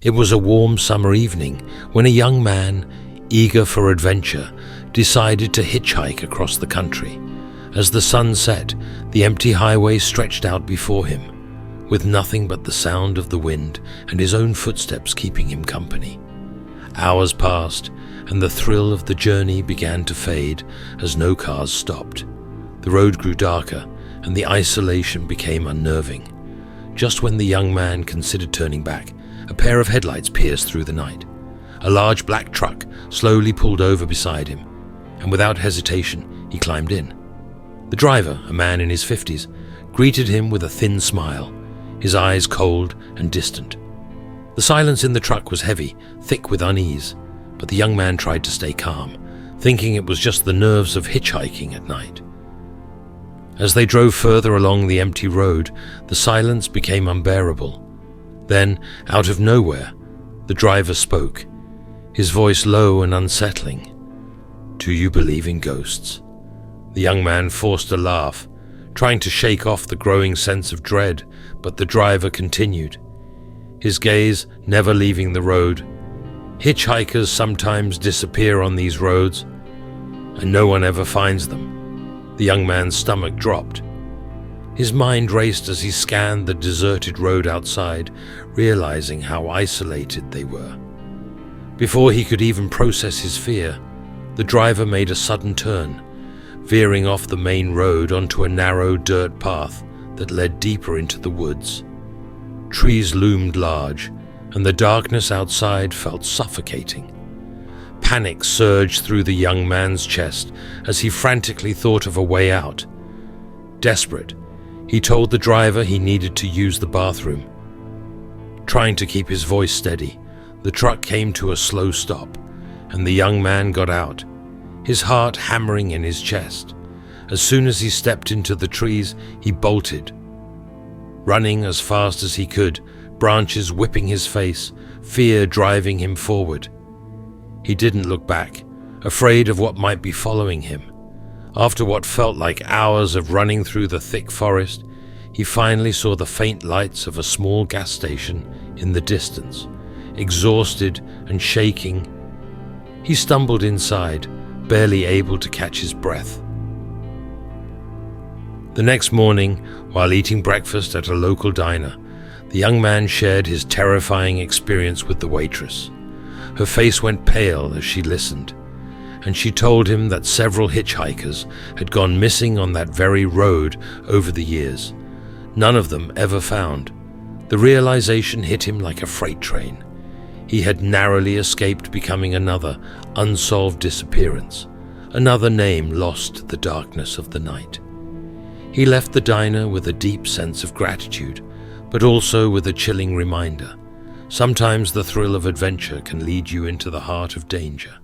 It was a warm summer evening when a young man, eager for adventure, decided to hitchhike across the country. As the sun set, the empty highway stretched out before him, with nothing but the sound of the wind and his own footsteps keeping him company. Hours passed, and the thrill of the journey began to fade as no cars stopped. The road grew darker, and the isolation became unnerving. Just when the young man considered turning back, a pair of headlights pierced through the night. A large black truck slowly pulled over beside him, and without hesitation, he climbed in. The driver, a man in his 50s, greeted him with a thin smile, his eyes cold and distant. The silence in the truck was heavy, thick with unease, but the young man tried to stay calm, thinking it was just the nerves of hitchhiking at night. As they drove further along the empty road, the silence became unbearable. Then, out of nowhere, the driver spoke, his voice low and unsettling. "Do you believe in ghosts?" The young man forced a laugh, trying to shake off the growing sense of dread, but the driver continued, his gaze never leaving the road. "Hitchhikers sometimes disappear on these roads, and no one ever finds them." The young man's stomach dropped. His mind raced as he scanned the deserted road outside, realizing how isolated they were. Before he could even process his fear, the driver made a sudden turn, veering off the main road onto a narrow dirt path that led deeper into the woods. Trees loomed large, and the darkness outside felt suffocating. Panic surged through the young man's chest as he frantically thought of a way out. Desperate, he told the driver he needed to use the bathroom. Trying to keep his voice steady, the truck came to a slow stop, and the young man got out, his heart hammering in his chest. As soon as he stepped into the trees, he bolted, running as fast as he could, branches whipping his face, fear driving him forward. He didn't look back, afraid of what might be following him. After what felt like hours of running through the thick forest, he finally saw the faint lights of a small gas station in the distance. Exhausted and shaking, he stumbled inside, barely able to catch his breath. The next morning, while eating breakfast at a local diner, the young man shared his terrifying experience with the waitress. Her face went pale as she listened, and she told him that several hitchhikers had gone missing on that very road over the years, none of them ever found. The realization hit him like a freight train. He had narrowly escaped becoming another unsolved disappearance, another name lost to the darkness of the night. He left the diner with a deep sense of gratitude, but also with a chilling reminder. Sometimes the thrill of adventure can lead you into the heart of danger.